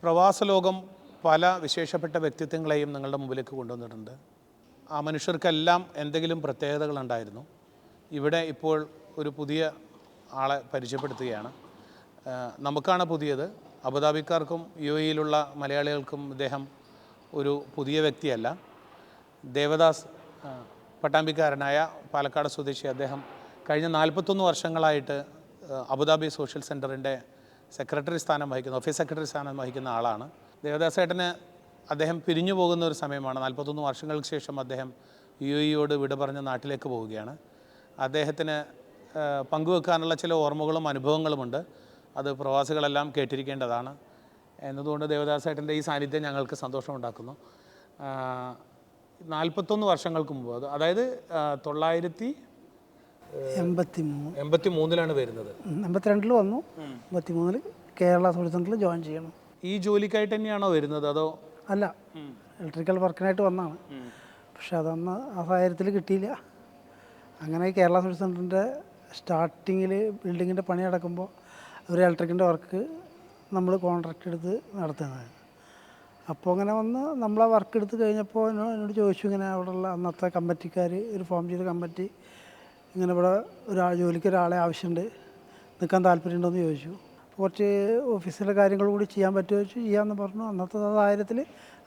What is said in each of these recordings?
പ്രവാസ ലോകം പല വിശേഷപ്പെട്ട വ്യക്തിത്വങ്ങളെയും നിങ്ങളുടെ മുമ്പിലേക്ക് കൊണ്ടുവന്നിട്ടുണ്ട്. ആ മനുഷ്യർക്കെല്ലാം എന്തെങ്കിലും പ്രത്യേകതകളുണ്ടായിരുന്നു. ഇവിടെ ഇപ്പോൾ ഒരു പുതിയ ആളെ പരിചയപ്പെടുത്തുകയാണ്. നമുക്കാണ് പുതിയത്. അബുദാബിക്കാർക്കും UAE-യിലുള്ള മലയാളികൾക്കും ഇദ്ദേഹം ഒരു പുതിയ വ്യക്തിയല്ല. ദേവദാസ് പട്ടാമ്പിക്കാരനായ പാലക്കാട് സ്വദേശി അദ്ദേഹം കഴിഞ്ഞ 41 വർഷങ്ങളായിട്ട് അബുദാബി സോഷ്യൽ സെൻറ്ററിൻ്റെ സെക്രട്ടറി സ്ഥാനം വഹിക്കുന്ന ഓഫീസ് സെക്രട്ടറി സ്ഥാനം വഹിക്കുന്ന ആളാണ്. ദേവദാസേട്ടന് അദ്ദേഹം പിരിഞ്ഞു പോകുന്ന ഒരു സമയമാണ്. 41 വർഷങ്ങൾക്ക് ശേഷം അദ്ദേഹം UAE-യോട് വിട പറഞ്ഞ് നാട്ടിലേക്ക് പോവുകയാണ്. അദ്ദേഹത്തിന് പങ്കുവെക്കാനുള്ള ചില ഓർമ്മകളും അനുഭവങ്ങളുമുണ്ട്. അത് പ്രവാസികളെല്ലാം കേട്ടിരിക്കേണ്ടതാണ്. എന്നതുകൊണ്ട് ദേവദാസേട്ടൻ്റെ ഈ സാന്നിധ്യം ഞങ്ങൾക്ക് സന്തോഷമുണ്ടാക്കുന്നു. 41 വർഷങ്ങൾക്ക് മുമ്പ്, അതായത് 1983 വരുന്നത്. 82 വന്നു, 83 കേരള സോഷ്യൽ സെൻ്ററിൽ ജോയിൻ ചെയ്യണം. ഈ ജോലിക്കായിട്ട് തന്നെയാണോ വരുന്നത് അതോ? അല്ല, ഇലക്ട്രിക്കൽ വർക്കിനായിട്ട് വന്നതാണ്. പക്ഷെ അതൊന്ന് ആ സാഹചര്യത്തിൽ കിട്ടിയില്ല. അങ്ങനെ കേരള സോഷ്യൽ സെൻ്ററിൻ്റെ സ്റ്റാർട്ടിങ്ങിൽ ബിൽഡിങ്ങിൻ്റെ പണി നടക്കുമ്പോൾ ഒരു ഇലക്ട്രിക്കിൻ്റെ വർക്ക് നമ്മൾ കോൺട്രാക്റ്റ് എടുത്ത് നടത്തുന്നതാണ്. അപ്പോൾ അങ്ങനെ വന്ന് നമ്മൾ ആ വർക്ക് എടുത്ത് കഴിഞ്ഞപ്പോൾ എന്നോട് ചോദിച്ചു, ഇങ്ങനെ അവിടെയുള്ള അന്നത്തെ കമ്മിറ്റിക്കാർ ഒരു ഫോം ചെയ്ത കമ്മിറ്റി ഇങ്ങനെ ഇവിടെ ജോലിക്ക് ഒരാളെ ആവശ്യമുണ്ട്, നിൽക്കാൻ താല്പര്യമുണ്ടോയെന്ന് ചോദിച്ചു. കുറച്ച് ഓഫീസിലെ കാര്യങ്ങൾ കൂടി ചെയ്യാൻ പറ്റുമോ ചോദിച്ചു. ചെയ്യാമെന്ന് പറഞ്ഞു. അന്നത്തെ സാഹചര്യത്തിൽ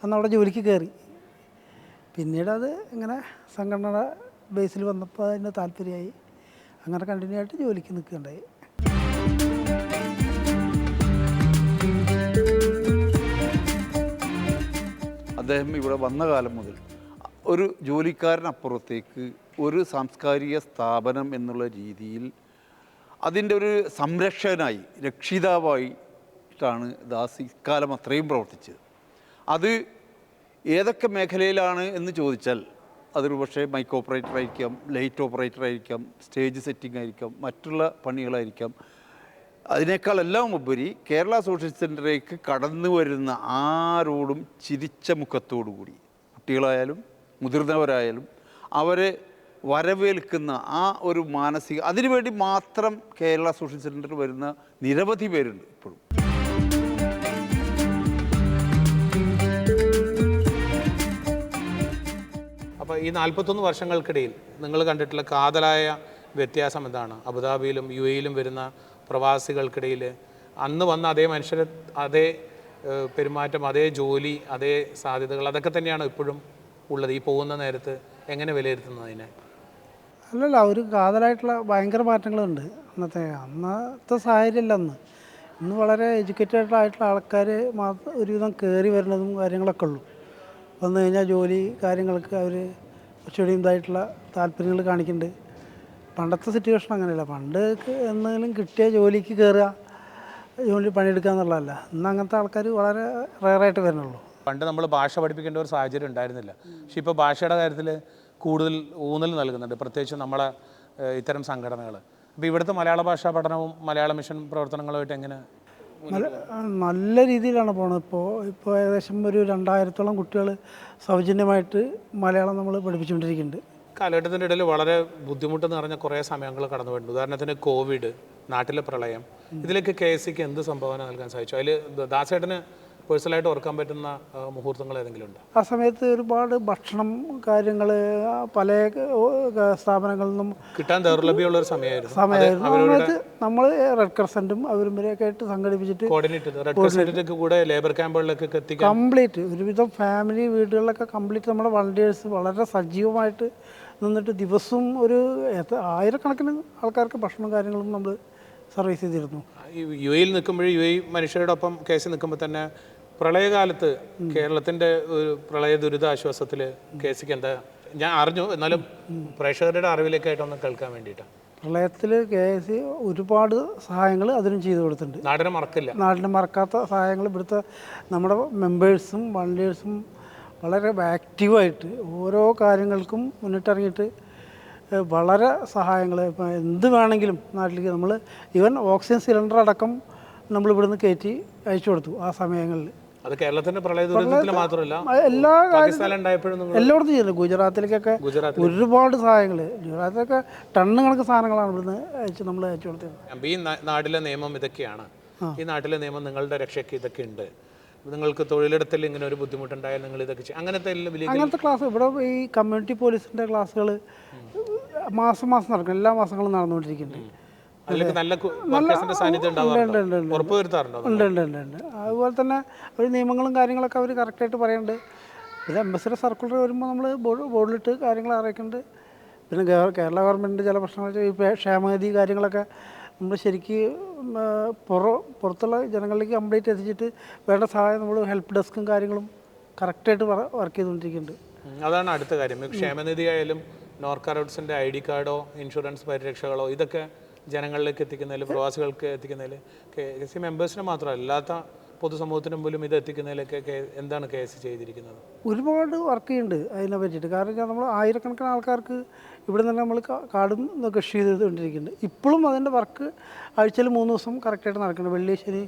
അന്ന് അവിടെ ജോലിക്ക് കയറി. പിന്നീട് അത് ഇങ്ങനെ സംഘടനയുടെ ബേസിൽ വന്നപ്പോൾ അതിന് താല്പര്യമായി. അങ്ങനെ കണ്ടിന്യൂ ആയിട്ട് ജോലിക്ക് നിൽക്കുകയുണ്ടായി. അദ്ദേഹം ഇവിടെ വന്ന കാലം മുതൽ ഒരു ജോലിക്കാരനപ്പുറത്തേക്ക് ഒരു സാംസ്കാരിക സ്ഥാപനം എന്നുള്ള രീതിയിൽ അതിൻ്റെ ഒരു സംരക്ഷകനായി, രക്ഷിതാവായിട്ടാണ് ദാസ് ഇക്കാലം അത്രയും പ്രവർത്തിച്ചത്. അത് ഏതൊക്കെ മേഖലയിലാണ് എന്ന് ചോദിച്ചാൽ അതൊരു പക്ഷേ മൈക്ക് ഓപ്പറേറ്റർ ആയിരിക്കാം, ലൈറ്റ് ഓപ്പറേറ്റർ ആയിരിക്കാം, സ്റ്റേജ് സെറ്റിംഗ് ആയിരിക്കാം, മറ്റുള്ള പണികളായിരിക്കാം. അതിനേക്കാളെല്ലാം ഉപരി കേരള സോഷ്യൽ സെൻ്ററിലേക്ക് കടന്നു വരുന്ന ആരോടും ചിരിച്ച മുഖത്തോടു കൂടി, കുട്ടികളായാലും മുതിർന്നവരായാലും അവരെ വരവേൽക്കുന്ന ആ ഒരു മാനസിക, അതിനുവേണ്ടി മാത്രം കേരള സോഷ്യൽ സെൻ്ററിൽ വരുന്ന നിരവധി പേരുണ്ട് ഇപ്പോഴും. അപ്പോൾ ഈ 41 വർഷങ്ങൾക്കിടയിൽ നിങ്ങൾ കണ്ടിട്ടുള്ള കാതലായ വ്യത്യാസം എന്താണ്? അബുദാബിയിലും UAE-യിലും വരുന്ന പ്രവാസികൾക്കിടയിൽ അന്ന് വന്ന അതേ മനുഷ്യരെ, അതേ പെരുമാറ്റം, അതേ ജോലി, അതേ സാധ്യതകൾ, അതൊക്കെ തന്നെയാണ് ഇപ്പോഴും ഉള്ളത്. ഈ പോകുന്ന നേരത്ത് എങ്ങനെ വിലയിരുത്തുന്നതിനെ? അല്ലല്ല, ഒരു കാതലായിട്ടുള്ള ഭയങ്കര മാറ്റങ്ങളുണ്ട്. അന്നത്തെ സാഹചര്യമല്ല ഇന്ന് വളരെ എഡ്യൂക്കേറ്റഡ് ആയിട്ടുള്ള ആൾക്കാർ മാത്രം ഒരുവിധം കയറി വരുന്നതും കാര്യങ്ങളൊക്കെ ഉള്ളൂ. വന്നു കഴിഞ്ഞാൽ ജോലി കാര്യങ്ങൾക്ക് അവർ കുറച്ചുകൂടി ഇതായിട്ടുള്ള താല്പര്യങ്ങൾ കാണിക്കുന്നുണ്ട്. പണ്ടത്തെ സിറ്റുവേഷൻ അങ്ങനെയല്ല. പണ്ട് എന്തെങ്കിലും കിട്ടിയ ജോലിക്ക് കയറുക, ജോലി പണിയെടുക്കുക എന്നുള്ളതല്ല. ഇന്ന് അങ്ങനത്തെ ആൾക്കാർ വളരെ റെയറായിട്ട് വരുന്നുള്ളൂ. പണ്ട് നമ്മൾ ഭാഷ പഠിപ്പിക്കേണ്ട ഒരു സാഹചര്യം ഉണ്ടായിരുന്നില്ല. പക്ഷെ ഇപ്പോൾ ഭാഷയുടെ കാര്യത്തിൽ കൂടുതൽ ഊന്നൽ നൽകുന്നുണ്ട്, പ്രത്യേകിച്ച് നമ്മളെ ഇത്തരം സംഘടനകൾ. അപ്പോൾ ഇവിടുത്തെ മലയാള ഭാഷാ പഠനവും മലയാള മിഷൻ പ്രവർത്തനങ്ങളുമായിട്ട് എങ്ങനെ? നല്ല രീതിയിലാണ് പോകുന്നത്. ഇപ്പോൾ ഏകദേശം ഒരു 2000-ഓളം കുട്ടികൾ സൗജന്യമായിട്ട് മലയാളം നമ്മൾ പഠിപ്പിച്ചുകൊണ്ടിരിക്കുന്നുണ്ട്. കാലഘട്ടത്തിൻ്റെ ഇടയിൽ വളരെ ബുദ്ധിമുട്ടെന്ന് പറഞ്ഞ കുറേ സമയങ്ങൾ കടന്നു പോയിട്ടുണ്ട്. ഉദാഹരണത്തിന് കോവിഡ്, നാട്ടിലെ പ്രളയം, ഇതിലേക്ക് KSCക്ക് എന്ത് സംഭാവന നൽകാൻ സാധിച്ചു? അതിൽ ദാസേട്ടന് പേഴ്സണലായിട്ട് ഓർക്കാൻ പറ്റുന്ന മുഹൂർത്തങ്ങൾ ഏതെങ്കിലും ഉണ്ട്? ആ സമയത്ത് ഒരുപാട് ഭക്ഷണം കാര്യങ്ങൾ പല സ്ഥാപനങ്ങളിൽ നിന്നും കിട്ടാൻ ദൗർലഭ്യമുള്ള ഒരു സമയമായിരുന്നു. സമയത്ത് നമ്മൾ റെഡ് ക്രസൻറ്റും അവരും വരെയൊക്കെ ആയിട്ട് സംഘടിപ്പിച്ചിട്ട് ലേബർ ക്യാമ്പുകളിലേക്ക് എത്തിക്കാൻ കംപ്ലീറ്റ് ഒരുവിധം ഫാമിലി വീടുകളിലൊക്കെ കംപ്ലീറ്റ് നമ്മുടെ വളണ്ടിയേഴ്സ് വളരെ സജീവമായിട്ട് നിന്നിട്ട് ദിവസവും ഒരു ആയിരക്കണക്കിന് ആൾക്കാർക്ക് ഭക്ഷണം കാര്യങ്ങളും നമ്മൾ സർവീസ് ചെയ്തിരുന്നു. UAE-യിൽ നിൽക്കുമ്പോഴും UAE മനുഷ്യരോടൊപ്പം KSC നിൽക്കുമ്പോൾ തന്നെ പ്രളയകാലത്ത് കേരളത്തിൻ്റെ ഒരു പ്രളയ ദുരിതാശ്വാസത്തിൽ KSCക്ക് എന്താ, ഞാൻ അറിഞ്ഞു, എന്നാലും പ്രേക്ഷകരുടെ അറിവിലേക്കായിട്ടൊന്ന് കേൾക്കാൻ വേണ്ടിയിട്ടാണ്. പ്രളയത്തിൽ KSC ഒരുപാട് സഹായങ്ങൾ അതിനും ചെയ്തു കൊടുത്തിട്ടുണ്ട്. നാടിനെ മറക്കാത്ത സഹായങ്ങൾ ഇവിടുത്തെ നമ്മുടെ മെമ്പേഴ്സും വളണ്ടിയേഴ്സും വളരെ ആക്റ്റീവായിട്ട് ഓരോ കാര്യങ്ങൾക്കും മുന്നിട്ടിറങ്ങിയിട്ട് വളരെ സഹായങ്ങൾ, ഇപ്പം എന്ത് വേണമെങ്കിലും നാട്ടിലേക്ക് നമ്മൾ ഈവൻ ഓക്സിജൻ സിലിണ്ടർ അടക്കം നമ്മൾ ഇവിടുന്ന് കയറ്റി അയച്ചു കൊടുത്തു ആ സമയങ്ങളിൽ. അത് കേരളത്തിൻ്റെ പ്രളയ ദുരന്തത്തിൽ മാത്രമല്ല, എല്ലാ എല്ലായിടത്തും ചെയ്യുന്നു. ഗുജറാത്തിലേക്കൊക്കെ ഒരുപാട് സഹായങ്ങൾ, ഗുജറാത്തിലൊക്കെ ടണ്ണ് കണക്ക് സാധനങ്ങളാണ് ഇവിടുന്ന് നമ്മൾ അയച്ചു കൊടുത്തത്. ഈ നാട്ടിലെ നിയമം ഇതൊക്കെയാണ്, ഈ നാട്ടിലെ നിയമം നിങ്ങളുടെ രക്ഷയ്ക്ക് ഇതൊക്കെ ഉണ്ട്, നിങ്ങൾക്ക് തൊഴിലിടത്തിൽ ഇങ്ങനെ ഒരു ബുദ്ധിമുട്ടുണ്ടായാൽ നിങ്ങൾ ഇതൊക്കെ അങ്ങനത്തെ അങ്ങനത്തെ ക്ലാസ് ഇവിടെ ഈ കമ്മ്യൂണിറ്റി പോലീസിൻ്റെ ക്ലാസ്സുകൾ മാസം മാസം നടക്കും, എല്ലാ മാസങ്ങളും നടന്നുകൊണ്ടിരിക്കുന്നുണ്ട്. അതിലേക്ക് നല്ല വർക്കേഴ്സിന്റെ സാന്നിധ്യം ഉണ്ടാവാറുണ്ടോ? ഉറപ്പുവരുത്താറുണ്ടോ? ഉണ്ട് ഉണ്ട് ഉണ്ട് ഉണ്ട്. അതുപോലെ തന്നെ ഒരു നിയമങ്ങളും കാര്യങ്ങളൊക്കെ അവർ കറക്റ്റായിട്ട് പറയുന്നുണ്ട്. പിന്നെ എംബസിയുടെ സർക്കുലർ വരുമ്പോൾ നമ്മൾ ബോർഡിലിട്ട് കാര്യങ്ങൾ അറിയിക്കുന്നുണ്ട്. പിന്നെ കേരള ഗവൺമെൻറ് ചില പ്രശ്നങ്ങൾ ഈ ക്ഷേമനിധി കാര്യങ്ങളൊക്കെ നമ്മൾ ശരിക്ക് പുറത്തുള്ള ജനങ്ങളിലേക്ക് കംപ്ലീറ്റ് എത്തിച്ചിട്ട് വേണ്ട സഹായം നമ്മൾ ഹെൽപ്പ് ഡെസ്കും കാര്യങ്ങളും കറക്റ്റായിട്ട് വർക്ക് ചെയ്തുകൊണ്ടിരിക്കുന്നുണ്ട്. അതാണ് അടുത്ത കാര്യം. ക്ഷേമനിധി ആയാലും നോർക്ക റൂട്ട്സിൻ്റെ ID കാർഡോ ഇൻഷുറൻസ് പരിരക്ഷകളോ ഇതൊക്കെ ജനങ്ങളിലേക്ക് എത്തിക്കുന്നതിൽ, പ്രവാസികൾക്ക് എത്തിക്കുന്നതിൽ KC മെമ്പേഴ്സിന് മാത്രമല്ല അല്ലാത്ത പൊതുസമൂഹത്തിന് മുമ്പിലും ഇത് എത്തിക്കുന്നതിലൊക്കെ എന്താണ് KC ചെയ്തിരിക്കുന്നത്? ഒരുപാട് വർക്ക് ചെയ്യുന്നുണ്ട് അതിനെ പറ്റിയിട്ട്. കാരണം നമ്മൾ ആയിരക്കണക്കിന് ആൾക്കാർക്ക് ഇവിടെ നിന്ന് നമ്മൾ കാർഡും ഇതൊക്കെ ഇഷ്യൂ ചെയ്തുകൊണ്ടിരിക്കുന്നുണ്ട്. ഇപ്പോഴും അതിൻ്റെ വർക്ക് ആഴ്ചയിൽ 3 ദിവസം കറക്റ്റായിട്ട് നടക്കുന്നുണ്ട്. വെള്ളി, ശനി,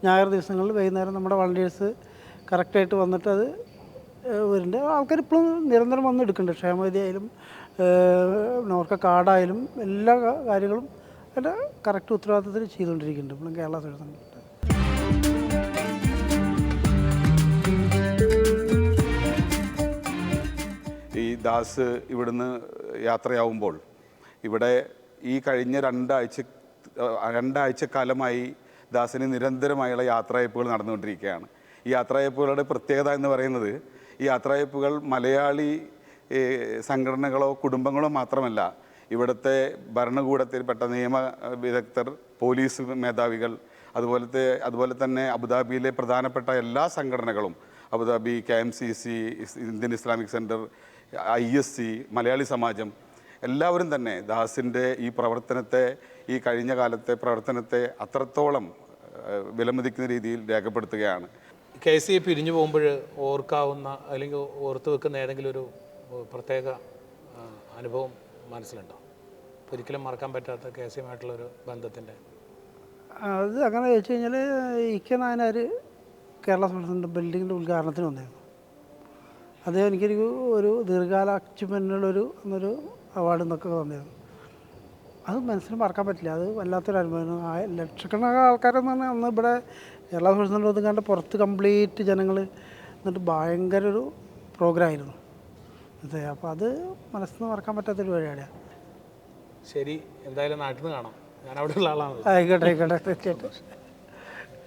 ഞായർ ദിവസങ്ങളിൽ വൈകുന്നേരം നമ്മുടെ വളണ്ടിയേഴ്സ് കറക്റ്റായിട്ട് വന്നിട്ട് അത് വരുന്നുണ്ട്. ആൾക്കാർ ഇപ്പോഴും നിരന്തരം വന്ന് എടുക്കുന്നുണ്ട്. ക്ഷേമനിധി ആയാലും നോർക്ക കാർഡായാലും എല്ലാ കാര്യങ്ങളും അതിൻ്റെ കറക്റ്റ് ഉത്തരവാദിത്തത്തിൽ ചെയ്തുകൊണ്ടിരിക്കുന്നുണ്ട് ഇപ്പോഴും കേരള സർവീസ്. ഈ ദാസ് ഇവിടുന്ന് യാത്രയാവുമ്പോൾ ഇവിടെ ഈ കഴിഞ്ഞ രണ്ടാഴ്ചക്കാലമായി ദാസിന് നിരന്തരമായുള്ള യാത്രയയപ്പുകൾ നടന്നുകൊണ്ടിരിക്കുകയാണ്. ഈ യാത്രയയപ്പുകളുടെ പ്രത്യേകത എന്ന് പറയുന്നത് ഈ യാത്രയയപ്പുകൾ മലയാളി സംഘടനകളോ കുടുംബങ്ങളോ മാത്രമല്ല, ഇവിടുത്തെ ഭരണകൂടത്തിൽപ്പെട്ട നിയമ വിദഗ്ധർ, പോലീസ് മേധാവികൾ, അതുപോലെ തന്നെ അബുദാബിയിലെ പ്രധാനപ്പെട്ട എല്ലാ സംഘടനകളും, Abu Dhabi KMCC, Indian Islamic centre, ISC, Malayali Samajam, എല്ലാവരും തന്നെ ദാസിൻ്റെ ഈ പ്രവർത്തനത്തെ, ഈ കഴിഞ്ഞ കാലത്തെ പ്രവർത്തനത്തെ അത്രത്തോളം വിലമതിക്കുന്ന രീതിയിൽ രേഖപ്പെടുത്തുകയാണ്. KC പിരിഞ്ഞു പോകുമ്പോൾ ഓർക്കാവുന്ന അല്ലെങ്കിൽ ഓർത്ത് വെക്കുന്ന ഏതെങ്കിലും ഒരു പ്രത്യേക അനുഭവം മനസ്സിലുണ്ടോ? ഒരിക്കലും മറക്കാൻ പറ്റാത്ത KCയുമായിട്ടുള്ളൊരു ബന്ധത്തിൻ്റെ? അത് അങ്ങനെ ചോദിച്ചു കഴിഞ്ഞാൽ ഇക്ക നായനാർ കേരള സംസ്ഥാന ബിൽഡിങ്ങിൻ്റെ ഉദ്ഘാടനത്തിന് വന്നിരുന്നു. അദ്ദേഹം ഒരു ദീർഘകാല അച്ചീവ്മെൻറ്റിനുള്ളൊരു അവാർഡ് എന്നൊക്കെ തന്നിരുന്നു. അത് മനസ്സിന് മറക്കാൻ പറ്റില്ല. അത് വല്ലാത്തൊരു അനുഭവം. ലക്ഷക്കണക്കിന് ആൾക്കാരെന്ന് പറഞ്ഞാൽ അന്ന് ഇവിടെ കേരള സംസ്ഥാന ഒതുങ്ങാണ്ട് പുറത്ത് കംപ്ലീറ്റ് ജനങ്ങൾ എന്നിട്ട് ഭയങ്കര ഒരു പ്രോഗ്രാമായിരുന്നു. അപ്പോൾ അത് മനസ്സിന് മറക്കാൻ പറ്റാത്തൊരു പരിപാടിയാണ്. ശരി, എന്തായാലും നാട്ടിൽ നിന്ന് കാണാം. ഞാൻ അവിടെ ഉള്ള ആളാണ്. ആയിക്കോട്ടെ തീർച്ചയായിട്ടും.